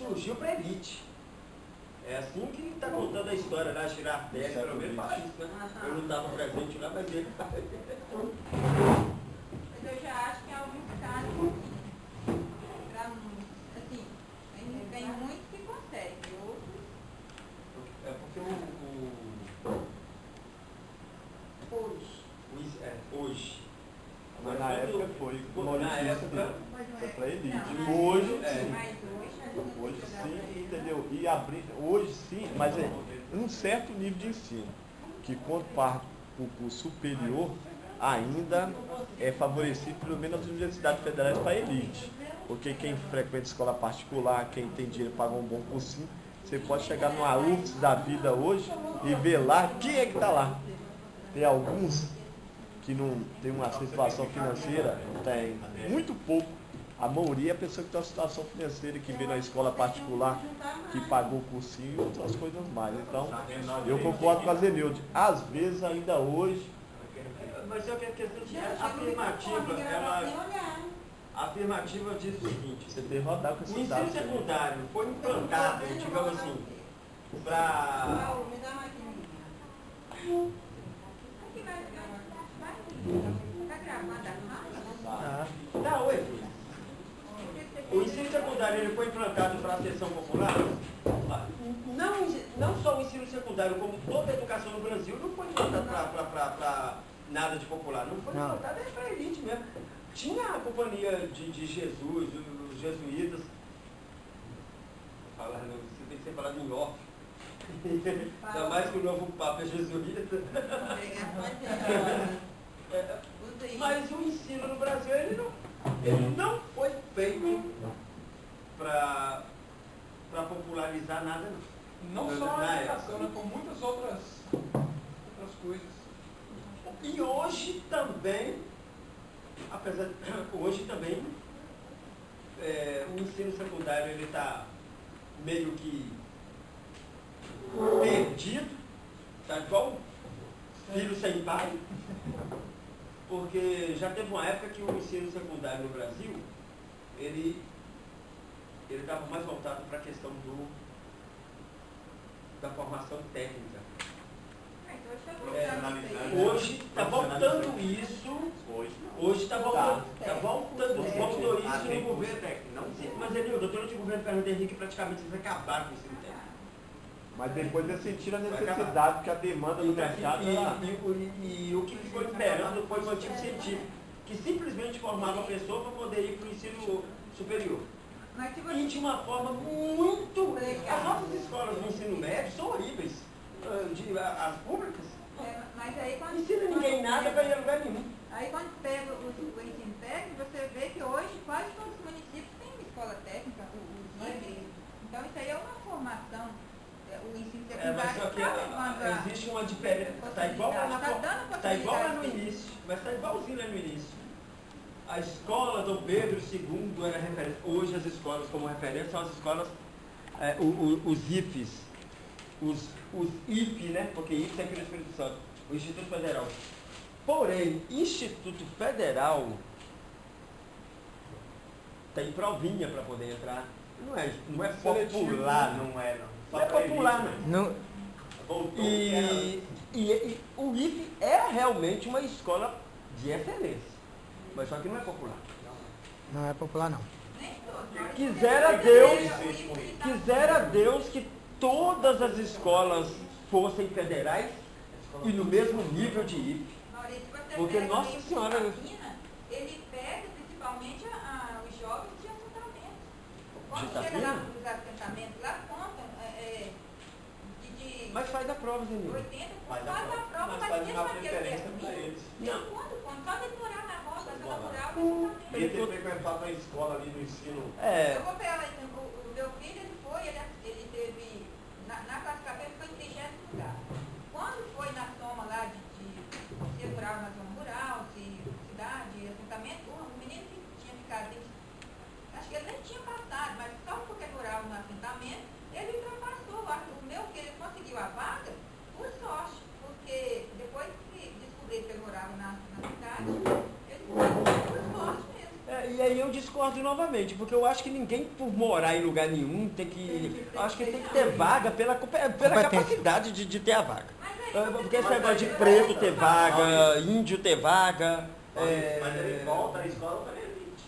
surgiu para elite. É assim que está contando a história da Girardelli, pelo menos fala isso, né? Eu não estava presente lá, mas ele fala. Mas eu já acho que em alguns casos, para muitos, assim, tem muitos que conseguem, outros... É porque hoje. Mas na época foi. Na época foi para elite. Não, Hoje, mas sim. Hoje sim, entendeu? E abrir, hoje sim, mas é um certo nível de ensino. Que quando parte para o superior, ainda é favorecido, pelo menos nas universidades federais, para a elite. Porque quem frequenta escola particular, quem tem dinheiro paga um bom cursinho, você pode chegar numa UFS da vida hoje e ver lá quem é que está lá. Tem alguns que não tem uma situação financeira, tem muito pouco. A maioria é a pessoa que tem uma situação financeira, que veio na escola particular, que pagou o cursinho e outras coisas mais. Então, eu concordo com a Zenilde. Às vezes, ainda hoje... Mas eu quero que a afirmativa diz o seguinte: você tem que rodar com o esse ensino dado. secundário foi implantado, digamos assim, para... Não, o ensino secundário ele foi implantado para a sessão popular? Não só o ensino secundário, como toda a educação no Brasil, não foi implantada para nada de popular. Não foi implantada para a elite mesmo. Tinha a companhia de Jesus, os jesuítas. Você tem que ser falado em off. Ainda mais que o novo Papa é jesuíta. Mas o ensino no Brasil ele não foi feito para popularizar nada, não. Não só a educação, né, como muitas outras coisas. E hoje também, hoje também, o ensino secundário ele está meio que perdido, está igual filho sem pai. Porque já teve uma época que o ensino secundário no Brasil, ele estava mais voltado para a questão da formação técnica. Hoje está voltando isso. Hoje está voltando. Voltou isso no governo técnico. Mas durante o governo Fernando Henrique praticamente eles acabaram com o ensino técnico. Mas depois eles sentiram a necessidade, porque a demanda do mercado era... E o que ficou esperando foi o motivo científico, que simplesmente formava a pessoa para poder ir para o ensino superior. E de uma forma muito... As nossas escolas de ensino médio são horríveis. As públicas. Mas aí quando... Não ensina ninguém nada para ir a lugar nenhum. Aí quando pega o ensino técnico, você vê que hoje quase todos os municípios têm uma escola técnica, os IBs. Então isso aí é uma formação. O ensino secundário Mas só que existe uma diferença. Está igual lá no início, mas está igualzinho lá no início. A escola do Pedro II era referência. Hoje as escolas como referência são as escolas, os IFES, os IF, né? Porque IF é aqui no Espírito Santo, o Instituto Federal. Porém, Instituto Federal tem provinha para poder entrar. Não é popular, não é popular, não. E o IFE era realmente uma escola de excelência, mas só que não é popular. Não é popular, não. Quisera Deus que todas as escolas fossem federais e no mesmo nível de IFE. Porque, nossa senhora... Ele pega principalmente os jovens de assentamento. Quando chega lá nos assentamentos, lá contam Mas faz a prova, Zenildo. 80, faz a prova, mas mesmo aquele Não. Só decorar na roda, na rural, Ele tem que frequentar a escola ali no ensino. Eu vou pegar lá, o meu filho, ele teve, na classificação, ele foi em 30º lugar. Quando foi na soma lá de segurar uma zona rural, cidade, assentamento, o menino que tinha ficado, acho que ele nem tinha passado, mas só porque durava no assentamento, ele ultrapassou. O meu filho conseguiu a vaga por sorte, porque depois que descobri que ele morava na cidade, ele foi por sorte mesmo. E aí aí eu discordo novamente, porque eu acho que ninguém, por morar em lugar nenhum, acho que tem que ter vaga pela capacidade de ter a vaga. Porque esse negócio de preto ter vaga, índio ter vaga... Mas ele volta à escola para elite.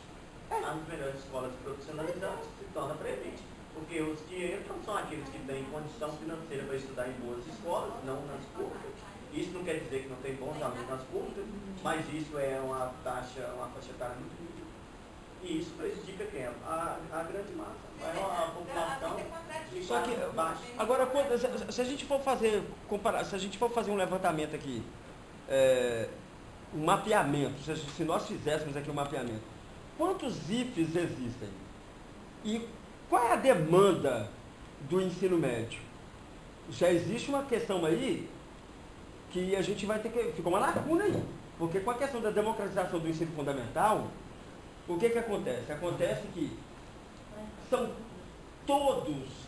As melhores escolas profissionalizadas se tornam para elite. Porque os que entram são aqueles que têm condição financeira para estudar em boas escolas, não nas públicas. Isso não quer dizer que não tem bons alunos nas públicas, mas isso é uma faixa etária muito grande. E isso prejudica quem? A grande massa. A população. Só que, agora, se a gente for fazer um levantamento aqui, um mapeamento, se nós fizéssemos aqui um mapeamento, quantos IFES existem? E qual é a demanda do ensino médio? Já existe uma questão aí que a gente vai ter que... Ficou uma lacuna aí. Porque com a questão da democratização do ensino fundamental, o que acontece? Acontece que são todos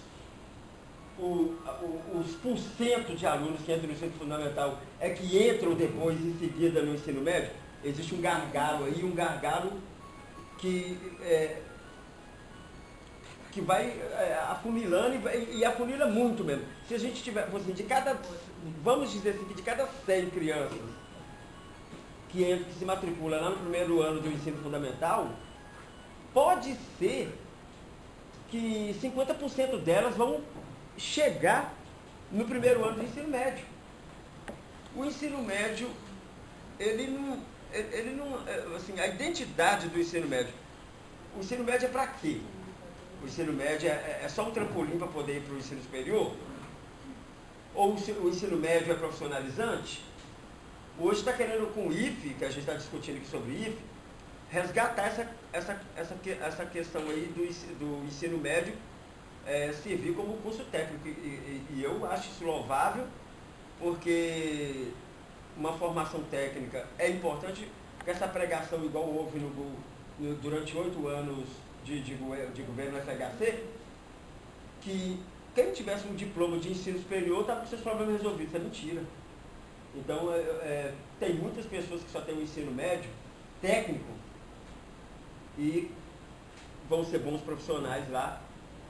os porcentos de alunos que entram no ensino fundamental é que entram depois em seguida no ensino médio. Existe um gargalo aí, que vai afunilando e afunila muito mesmo. Se a gente tiver, assim, vamos dizer assim, que de cada 100 crianças que se matricula lá no primeiro ano do ensino fundamental, pode ser que 50% delas vão chegar no primeiro ano do ensino médio. O ensino médio, ele não, assim, a identidade do ensino médio. O ensino médio é para quê? O ensino médio é só um trampolim para poder ir para o ensino superior? Ou o ensino médio é profissionalizante? Hoje está querendo, com o IFE, que a gente está discutindo aqui sobre IFE, resgatar essa questão aí do ensino médio servir como curso técnico. E eu acho isso louvável, porque uma formação técnica é importante, porque essa pregação, igual houve durante 8 anos de governo FHC, que quem tivesse um diploma de ensino superior estava com seus problemas resolvidos. Isso é mentira. Então, tem muitas pessoas que só têm um ensino médio técnico e vão ser bons profissionais lá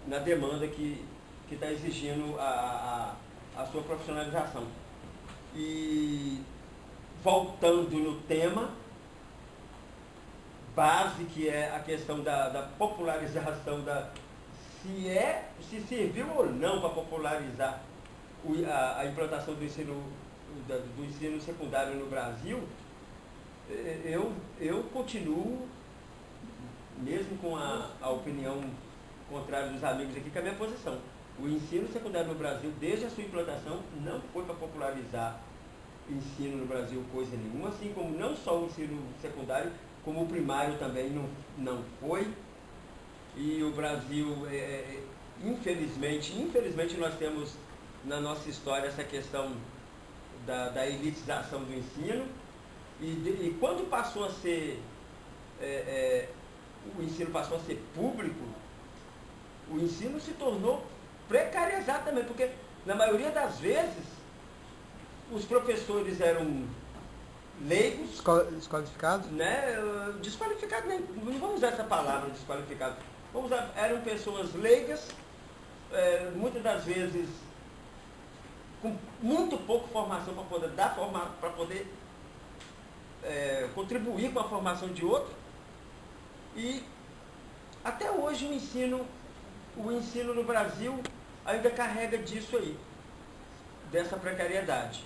na demanda que está exigindo a sua profissionalização. E voltando no tema base, que é a questão da popularização, se serviu ou não para popularizar a implantação do ensino secundário no Brasil, eu continuo, mesmo com a opinião contrária dos amigos aqui, com a minha posição. O ensino secundário no Brasil, desde a sua implantação, não foi para popularizar ensino no Brasil coisa nenhuma, assim como não só o ensino secundário, como o primário também não foi. E o Brasil, infelizmente nós temos na nossa história essa questão da elitização do ensino, e quando passou a ser, o ensino passou a ser público, o ensino se tornou precarizado também, porque na maioria das vezes os professores eram leigos, desqualificados, né? Desqualificados, não vamos usar essa palavra, desqualificado. Eram pessoas leigas, muitas das vezes com muito pouca formação para poder contribuir com a formação de outro. E até hoje o ensino no Brasil ainda carrega disso aí, dessa precariedade.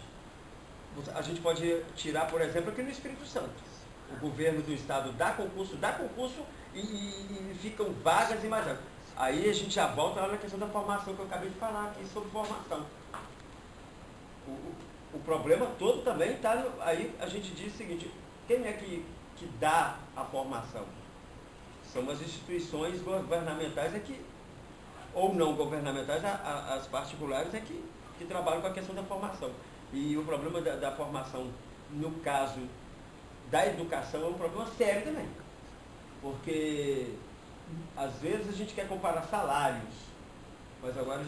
A gente pode tirar, por exemplo, aqui no Espírito Santo. O governo do estado dá concurso e ficam vagas e mais vagas. Aí a gente já volta lá na questão da formação que eu acabei de falar aqui sobre formação. O problema todo também está... Aí a gente diz o seguinte, quem é que dá a formação? São as instituições governamentais ou não governamentais, as particulares que trabalham com a questão da formação. E o problema da formação, no caso da educação, é um problema sério também. Porque, às vezes, a gente quer comparar salários, mas agora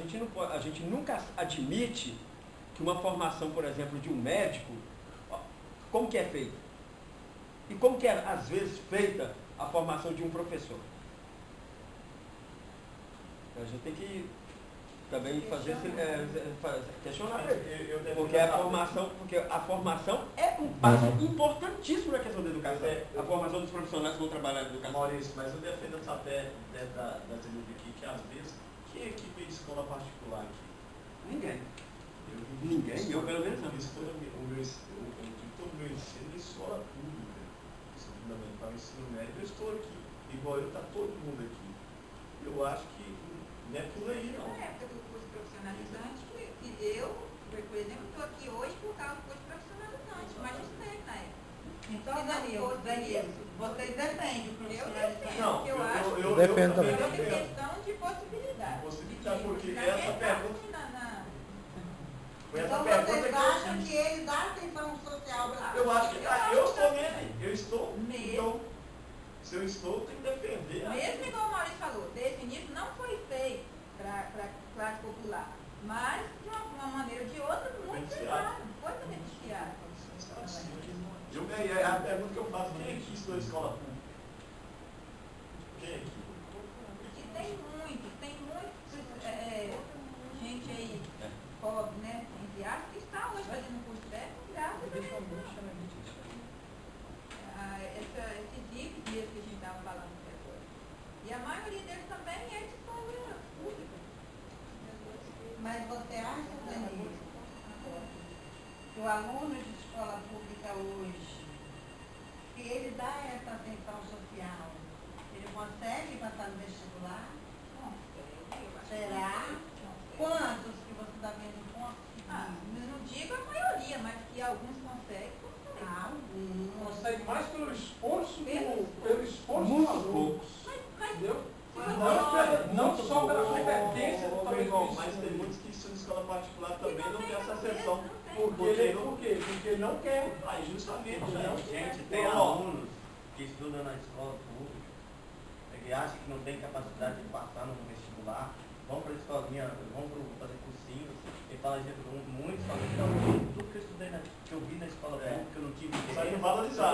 a gente nunca admite que uma formação, por exemplo, de um médico, como que é feita? E como que é, às vezes, feita a formação de um professor? A gente tem que também fazer questionar. Porque a formação é um passo importantíssimo na questão da educação. A formação dos profissionais que vão trabalhar na educação. Maurício, mas eu defendo essa tese da Zenilde aqui, que às vezes, quem é que vê escola particular aqui? Ninguém. Eu pelo menos não. Todo o meu ensino é escola pública, ensino fundamental, ensino médio, eu estou aqui. Igual eu, está todo mundo aqui. Eu acho que não é por aí, não. Na época do curso profissionalizante, que eu, por exemplo, estou aqui hoje por causa do curso profissionalizante, magistério na época. Então, Danilo, vocês defendem o profissionalizante? Não, eu acho que eu defendo também. é uma questão de possibilidade. Possibilidade, porque Na essa questão, pergunta... Foi essa Então pergunta vocês que eu acham fiz. que ele dá atenção social para Eu acho que eu estou nele. Eu estou. Mesmo. Então, se eu estou, eu tenho que defender. Mesmo igual o Maurício falou, desde o início não foi feito para classe popular, mas de uma maneira ou de outra, muito pesado, foi beneficiado. Eu ganhei. A pergunta que eu faço, quem aqui estudou escola pública? Quem aqui? Porque tem muitos gente aí pobre, né, entre aspas, que está hoje fazendo curso técnico, graças a esses IPs mesmo que a gente estava falando até agora. E a maioria deles também é de escola pública. Mas você acha, Danilo, que o aluno de escola pública hoje, se ele dá essa atenção social, ele consegue passar no vestibular? Será? Quantos que você está vendo conseguir? Não digo a maioria, mas que alguns conseguem. Consegue mais pelo esforço do aluno. Poucos. Entendeu? Não só pela competência do Mas tem muitos que estudam escola particular também não tem essa sessão. Por quê? Porque ele não quer. Aí justamente, Gente, tem alunos que estudam na escola pública, que acham que não tem capacidade de passar no vestibular, vão para a escolinha, vão fazer cursinhos, e falam, muitos falam que tudo que eu estudei, que eu vi na escola pública, eu não tive Só que valorizar.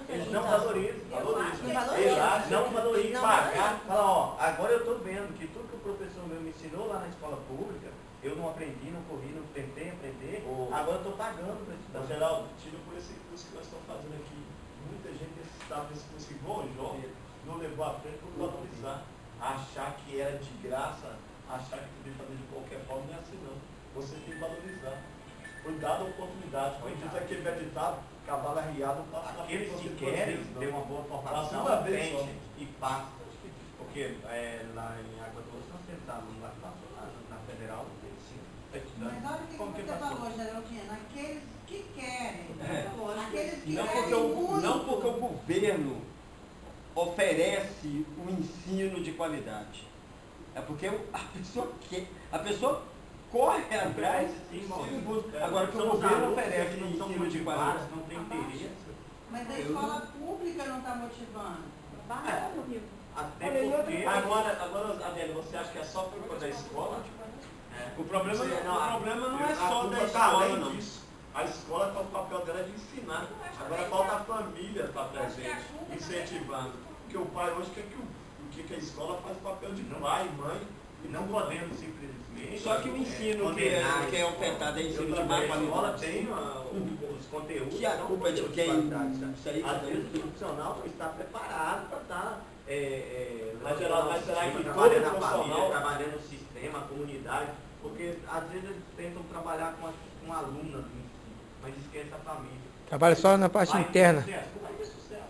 Eles não valorizam. Valorizam. Não valorizam. Pagar, fala, ó, agora eu estou vendo que tudo que o professor meu me ensinou lá na escola pública, eu não aprendi, não corri, não tentei aprender, agora eu estou pagando para estudar. Geraldo, tira por esse curso que nós estamos fazendo aqui. Muita gente estava nesse curso igual o jovem, não levou a frente por valorizar. Achar que era de graça, achar que podia fazer de qualquer forma, não é assim não. Você tem que valorizar. Foi dada a oportunidade. Como diz aquele velho ditado, cavalo arriado passa na frente. Aqueles que querem ter uma boa formação, tente e passa. Porque lá em Água Doce nós temos alunos lá que passou na Federal do Ensino. Mas olha o que Como você passou? falou, Geraldina, aqueles que querem, aqueles que Não querem muito. porque o governo oferece um ensino de qualidade. É porque a pessoa corre atrás e busca. Agora que o governo oferece um ensino de qualidade. Não tem interesse. Mas a escola pública não está motivando. Até porque... Agora, Adélio, você acha que é só culpa da escola? O problema não é só da Tá escola, além não. disso. A escola, o papel dela é de ensinar. Agora falta a família estar presente, incentivando. Porque o pai hoje quer que a escola faz o papel de pai, mãe. E não podemos simplesmente... Só que o ensino que é ofertado é ensino de má A escola qualidade. tem os conteúdos... Que a culpa é de quem... Isso aí Às vezes o profissional não está preparado para estar... Mas será que todo trabalhando na profissional- família, trabalhando no sistema, a comunidade, porque às vezes eles tentam trabalhar com alunas, mas esquece a família. Trabalha só na parte interna. Vai ter sucesso.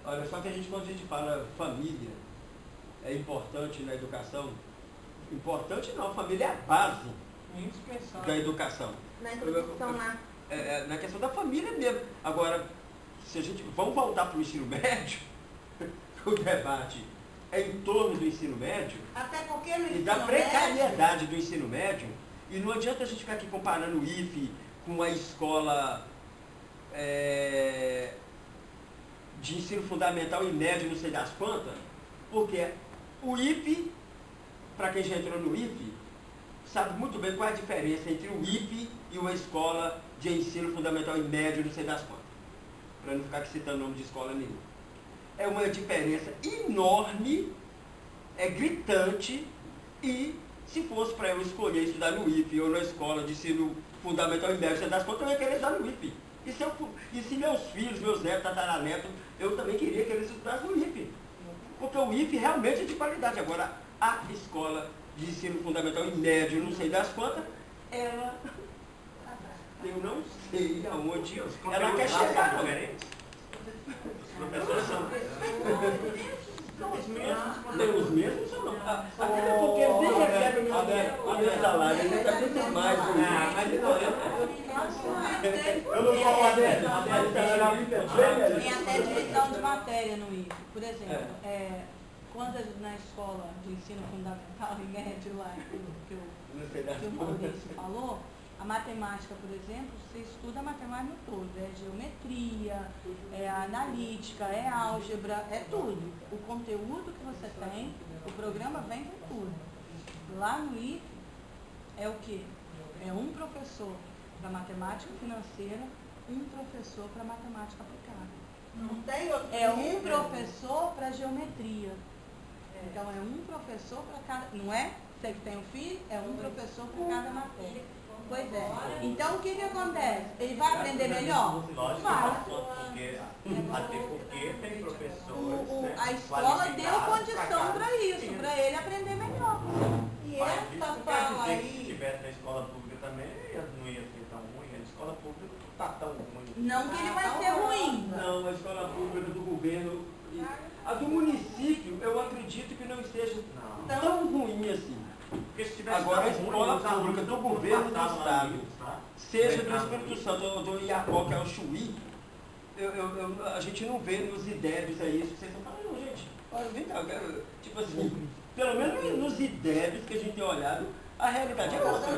Olha, só que quando a gente fala família, é importante na educação. Importante não, a família é a base da educação. Na introdução lá. Na questão da família mesmo. Agora, vamos voltar para o ensino médio, o debate é em torno do ensino médio Até porque no e ensino da médio, precariedade do ensino médio, e não adianta a gente ficar aqui comparando o IFE com a escola de ensino fundamental e médio, não sei das quantas, porque o IFE, para quem já entrou no IFE, sabe muito bem qual é a diferença entre o IFE e uma escola de ensino fundamental e médio, não sei das quantas, para não ficar aqui citando o nome de escola nenhuma. é uma diferença enorme, é gritante, e se fosse para eu escolher estudar no IFE ou na escola de ensino fundamental e médio, das contas, eu ia querer estudar no IFE. E se meus filhos, meus netos, tataranetos, eu também queria que eles estudassem no IFE. Porque o IFE realmente é de qualidade. Agora, a escola de ensino fundamental e médio, não sei das quantas, ela, eu não sei aonde ela quer chegar. Os professores são... Não, os mesmos ou não? Até porque eles nem recebem o meu salário, eles ainda pensam mais. Eu não falo Adélio. Tem até divisão de matéria no IFE. Por exemplo, quando na escola de ensino fundamental e médio lá, que o Maurício falou, a matemática, por exemplo, você estuda a matemática todo, é geometria, é analítica, é álgebra, é tudo. O conteúdo que você tem, o programa vem com tudo. Lá no IFE é o quê? É um professor para matemática financeira, um professor para matemática aplicada. Não tem outro. É um professor para geometria. Então é um professor para cada. Não é? Você que tem um filho, é um professor para cada matéria. Pois é. Então o que acontece? Ele vai aprender melhor? Lógico, Vai. até porque tem professores. A escola deu condição para isso, para ele aprender melhor. E Mas essa isso quer fala dizer que se aí. estivesse na escola pública também, não ia ser tão ruim. A escola pública não está tão ruim. Não que ele vai ser ruim. Não, a escola pública do governo, a do município, eu acredito que não esteja tão ruim assim. Porque se tivesse Agora, a tão ruim, escola os alunos pública do governo do passavam lá Estado, no livro, tá? seja do Espírito Santo ou do Iapó, que é o Chuí, a gente não vê nos IDEBs aí isso que vocês estão falando, não, gente. Olha, vem cá, tipo assim, pelo menos nos IDEBs que a gente tem olhado, a realidade é outra.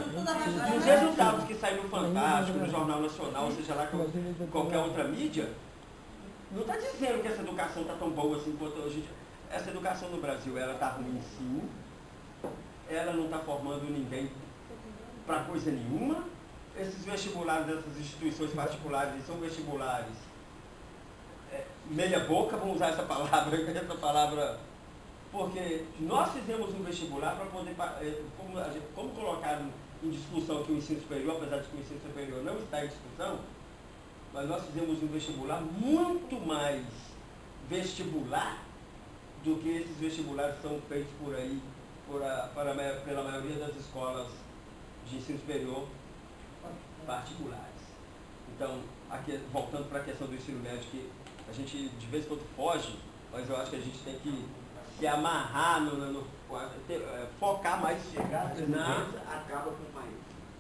E os resultados que saem no Fantástico, no Jornal Nacional, ou seja lá qualquer outra mídia, não está dizendo que essa educação está tão boa assim quanto hoje. Essa educação no Brasil, ela está ruim sim, ela não está formando ninguém para coisa nenhuma. Esses vestibulares dessas instituições particulares são vestibulares meia boca, vamos usar essa palavra, porque nós fizemos um vestibular para poder, como colocaram em discussão que o ensino superior, apesar de que o ensino superior não está em discussão, mas nós fizemos um vestibular muito mais vestibular do que esses vestibulares que são feitos por aí, pela maioria das escolas de ensino superior particulares. Então, aqui, voltando para a questão do ensino médio, que a gente de vez em quando foge, mas eu acho que a gente tem que se amarrar, focar mais. Chegar acaba com o país.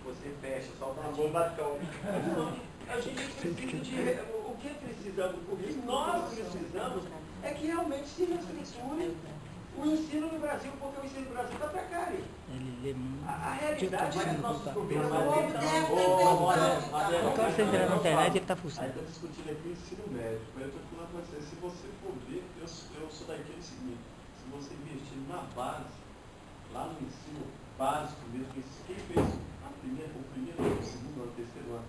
Você fecha, solta uma bomba atômica. A gente precisa o que precisamos, o que nós precisamos é que realmente se reestruture o ensino no Brasil, porque o ensino no Brasil está precário. A realidade é que nossos governos Quando você entrar na internet, ele está Aí fuçando. está discutindo aqui o ensino médio. Mas eu estou falando para você, se você for ver, eu sou daquele seguinte, se você investir na base, lá no ensino básico mesmo, quem fez o primeiro ano, o segundo ano, o terceiro ano,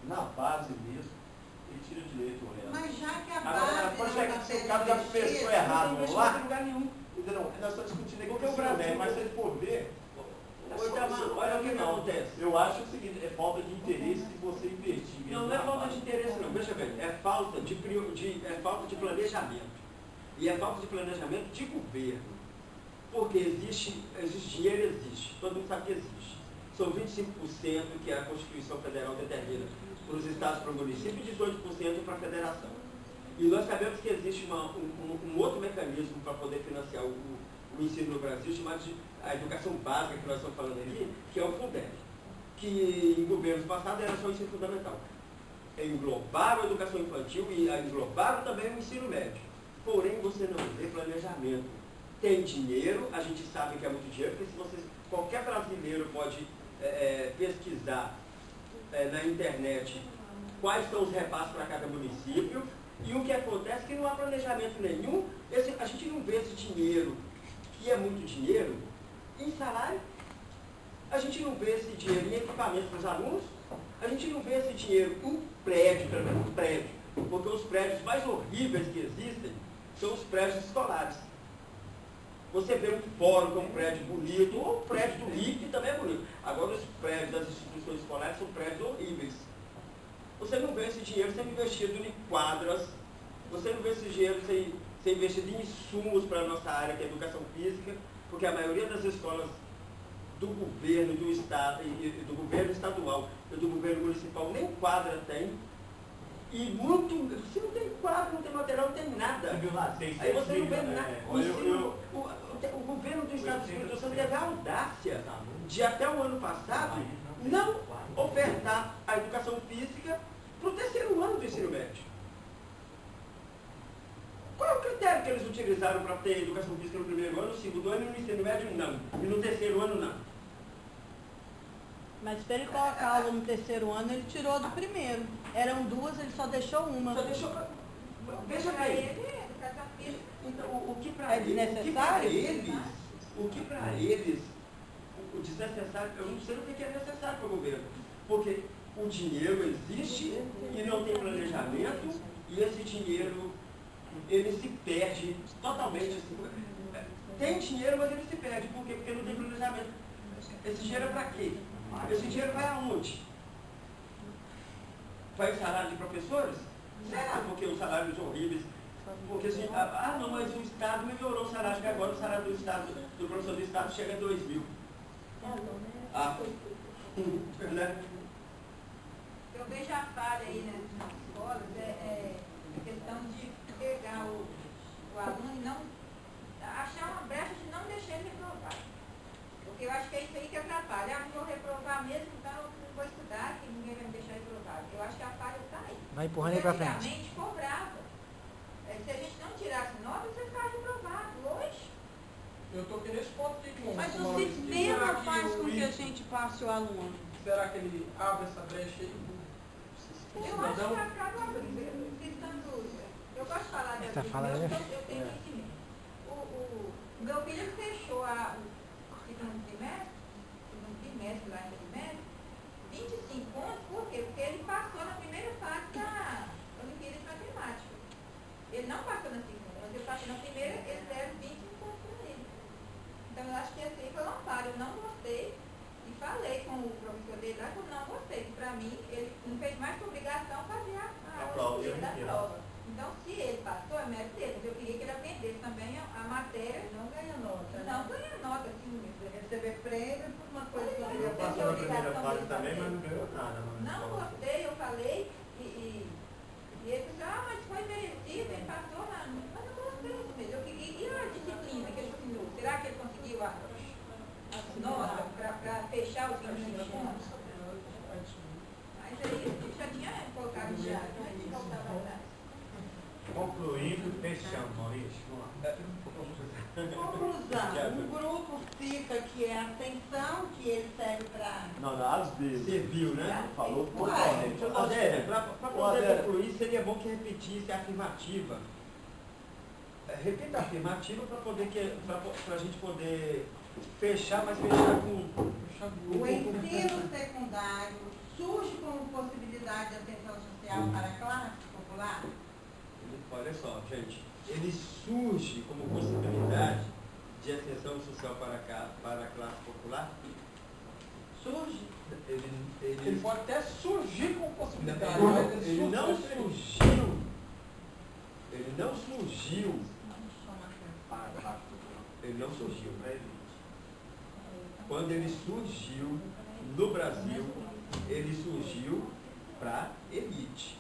na base mesmo, ele tira de leito o resto. Mas já que a Agora, base quando não chega está que o sendo cara já começou investida, errado não tem lá, lugar nenhum. entendeu? Nós estamos discutindo aqui Porque o o ensino Brasil- médio, mas se ele for ver, Olha o que acontece. eu acho o seguinte, é falta de interesse de você investir. mesmo Não é na falta base. de interesse, não. Veja bem, é falta de planejamento. E é falta de planejamento de governo. Porque existe dinheiro, existe. Todo mundo sabe que existe. São 25% que a Constituição Federal determina para os estados, para o município, e 18% para a federação. E nós sabemos que existe um outro mecanismo para poder financiar o ensino no Brasil, chamado de a educação básica que nós estamos falando aqui, que é o Fundeb, que em governos passados era só o ensino fundamental. Englobaram a educação infantil e englobaram também o ensino médio. Porém, você não vê planejamento. Tem dinheiro, a gente sabe que é muito dinheiro, porque se qualquer brasileiro pode pesquisar na internet quais são os repasses para cada município, e o que acontece é que não há planejamento nenhum, a gente não vê esse dinheiro, que é muito dinheiro, em salário, a gente não vê esse dinheiro em equipamento para os alunos, a gente não vê esse dinheiro em prédio, porque os prédios mais horríveis que existem são os prédios escolares. Você vê um fórum que é um prédio bonito, ou um prédio do RIC também é bonito. Agora os prédios das instituições escolares são prédios horríveis. Você não vê esse dinheiro sendo investido em quadras, você não vê esse dinheiro sendo investido em insumos para a nossa área, que é a educação física, porque a maioria das escolas do governo, do estado, do governo estadual e do governo municipal nem quadra tem. E muito, se não tem quadro, não tem material, não tem nada. Aí você não vê nada. O governo do estado do Espírito Santo teve a audácia de até o ano passado não ofertar a educação física para o terceiro ano do ensino médio. Qual é o critério que eles utilizaram para ter educação física no primeiro ano, no segundo ano e no ensino médio? Não. E no terceiro ano, não. Mas para ele colocar aula no terceiro ano, ele tirou do primeiro. Eram duas, ele só deixou uma. Só deixou para... Veja Para bem. ele, educação física. Então, o que para É desnecessário? eles, o desnecessário, eu não sei o que é necessário para o governo. Porque o dinheiro existe e não tem planejamento, e esse dinheiro, ele se perde totalmente. Assim. Tem dinheiro, mas ele se perde. Por quê? Porque não tem planejamento. Esse dinheiro é para quê? Esse dinheiro vai aonde? Vai o salário de professores? Será? Porque os salários horríveis. Porque assim, não, mas o Estado melhorou o salário, porque agora o salário do Estado, do professor do Estado chega a 2.000. Né? Eu vejo a falha aí nas escolas, a questão de pegar o aluno e não achar uma brecha de não deixar ele reprovar. Porque eu acho que é isso aí que atrapalha. Não vou reprovar mesmo, então eu não vou estudar, que ninguém vai me deixar reprovar. Eu acho que a falha está aí. Vai empurrando ele pra frente. Antigamente cobrava. Se a gente não tirasse nota, você ficava reprovado. Hoje, Eu estou aqui nesse ponto aqui. Mas como o Maurício disse. sistema Será que faz o com que a Luiz- gente passe o aluno. Será que ele abre essa brecha aí? eu acho que acaba abrindo. Eu gosto de falar Essa vida, fala eu é- tenho conhecimento. O meu filho fechou o segundo trimestre lá em trimestre, 25 pontos, por quê? Porque ele passou na primeira fase da Olimpíada de Matemática. Ele não passou na segunda, mas ele passou na primeira, eles deram 25 pontos para ele. Então eu acho que esse aí foi uma falha, eu não gostei. E falei com o professor dele lá que eu não gostei, que para mim ele não fez mais que obrigação fazer a prova, Olimpíada da prova. Então, se ele passou, é mérito dele, mas eu queria que ele aprendesse também a matéria. Não ganha nota. Não ganha nota, assim, Receber prêmio por uma coisa que Eu passei na primeira fase também, mas não ganhou nada. não gostei, eu falei, e ele disse, mas foi merecido, ele passou na... Mas eu não gostei disso mesmo, eu queria, e a disciplina que ele ensinou? Será que ele conseguiu as notas para fechar os 25 pontos? Mas aí, ele já tinha colocado já, não é que voltava atrás. Concluindo, fechamos, Maurício. Conclusão, um grupo fica que é a atenção, que ele serve para... Não, às vezes. Você viu, né? Falou Uai, totalmente. Adélia, para poder Adélia. concluir, seria bom que repetisse a afirmativa. Repita a afirmativa para a gente poder fechar, mas fechar com... O ensino secundário surge como possibilidade de atenção social para a classe popular? Olha só, gente, ele surge como possibilidade de ascensão social para a classe popular? Surge? Ele pode até surgir com possibilidade, Não, mas ele não surgiu. Ele não surgiu. Ele não surgiu para elite. Quando ele surgiu no Brasil, ele surgiu para elite.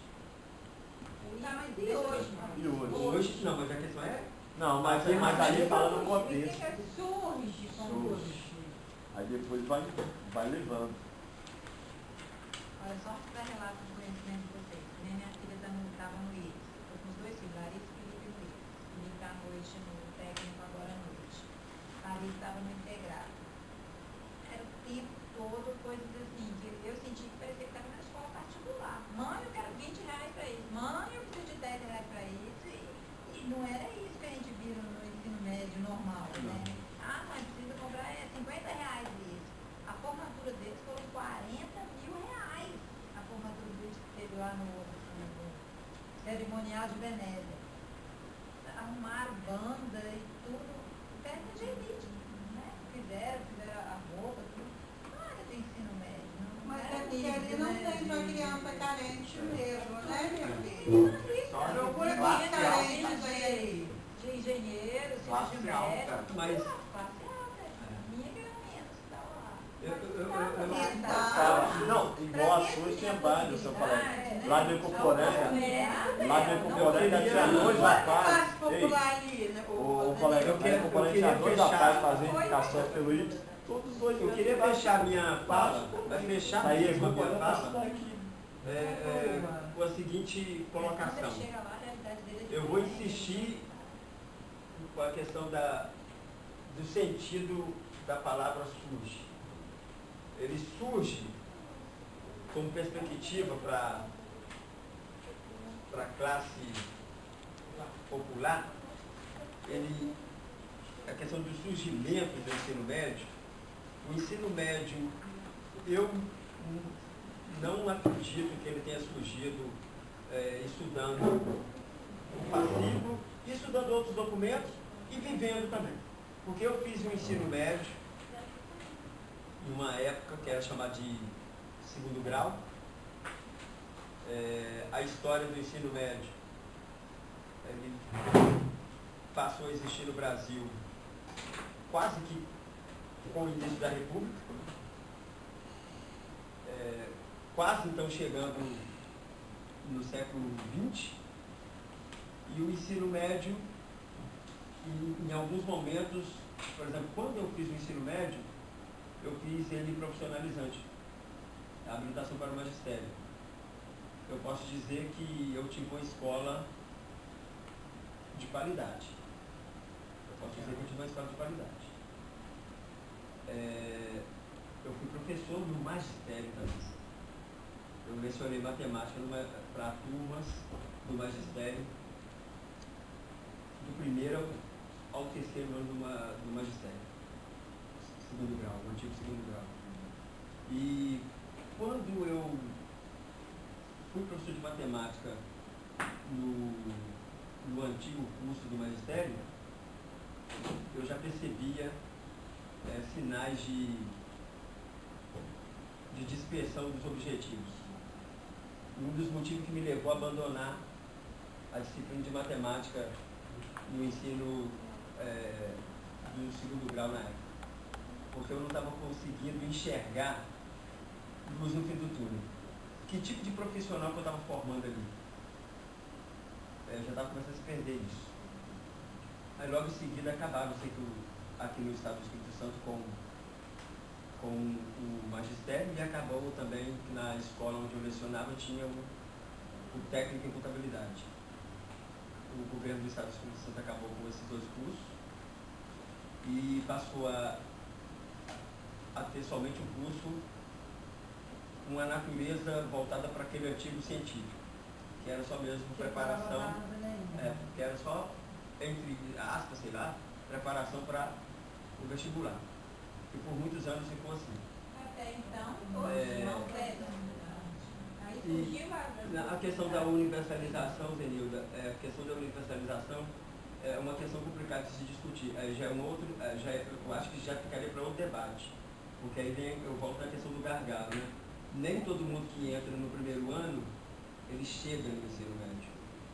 Tá, mas e hoje? E hoje? Hoje, não, mas a questão é... Não, mas ali fala no contexto. Surge como Aí depois vai levando. Olha, só para relato do conhecimento de vocês. Minha filha estava no IES. Estou com os dois filhos, Larissa e Felipe no IES. Felipe está à noite no técnico, agora à noite. Larissa estava no integrado. Era o tempo todo, coisas assim, que eu senti que parecia que estava na escola particular. Mãe, eu quero R$20 para isso. Mãe, eu preciso de R$10 para isso. E não era isso que a gente viu no ensino médio normal, né? Mas precisa comprar R$50 isso. A formatura deles foram R$40.000. A formatura deles que teve lá no cerimonial de Veneza. arrumaram banda e tudo, festa de elite, né? Fizeram a roupa, tudo. Não era do ensino médio, não. Mas era é porque nível, ali não né? tem pra criança carente mesmo, né, minha filha? Procura Classe mais carentes aí. De engenheiro, Classe de alta. médico. Mas- Classe alta. Minha que era menos, tava lá. Não, igual a sua tinha vários, eu falei. Lá do Ecoporanga, lá do Ecoporanga tinha dois rapazes. Ei, Popular ali, né? o colega do Ecoporanga tinha dois fechar. rapazes fazendo indicação pelo IPS. Todos os dois. Eu queria fechar minha fala, mas fechar Aí, mesmo a minha vou fala passar aqui. com a seguinte colocação. Chega lá, a realidade dele é Eu vou insistir com a questão do sentido da palavra surge. Ele surge como perspectiva para a classe popular, a questão do surgimento do ensino médio. O ensino médio, eu não acredito que ele tenha surgido estudando o passivo, estudando outros documentos e vivendo também. Porque eu fiz um ensino médio numa época que era chamada de segundo grau. A história do ensino médio ele passou a existir no Brasil quase que com o início da República, quase então chegando no século XX, e o ensino médio, em alguns momentos, por exemplo, quando eu fiz o ensino médio, eu fiz ele profissionalizante, a habilitação para o magistério. Eu posso dizer que eu tive uma escola de qualidade. Eu posso dizer que eu tive uma escola de qualidade. Eu fui professor no magistério também. Eu lecionei matemática para turmas do magistério, do primeiro ao terceiro ano do magistério, segundo grau, o antigo segundo grau. E quando eu fui professor de matemática no antigo curso do magistério, eu já percebia sinais de dispersão dos objetivos. Um dos motivos que me levou a abandonar a disciplina de matemática no ensino do segundo grau na época. Porque eu não estava conseguindo enxergar luz no fim do túnel. Que tipo de profissional que eu estava formando ali? Eu já estava começando a se perder isso. Aí logo em seguida acabaram, sei que aqui no estado do Espírito Santo com o magistério, e acabou também que na escola onde eu lecionava tinha o técnico em contabilidade. O governo do estado do Espírito Santo acabou com esses dois cursos e passou a ter somente um curso com a natureza voltada para aquele antigo científico, que era só mesmo preparação, que era só, entre aspas, sei lá, preparação para o vestibular. E por muitos anos ficou assim. Até então, hoje não pega. Aí surgiu A questão da universalização, Zenilda, a questão da universalização é uma questão complicada de se discutir. Aí já é eu acho que já ficaria para outro debate. Porque aí eu volto à questão do gargalo, né? Nem todo mundo que entra no primeiro ano, ele chega no ensino médio.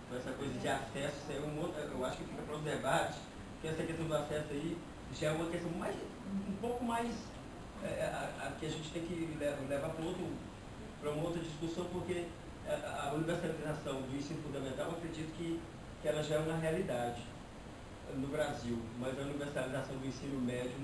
Então essa coisa de acesso, eu acho que fica para outro debate, porque essa questão do acesso aí já é uma questão um pouco mais que a gente tem que levar para uma outra discussão, porque a universalização do ensino fundamental, eu acredito que ela já é uma realidade no Brasil, mas a universalização do ensino médio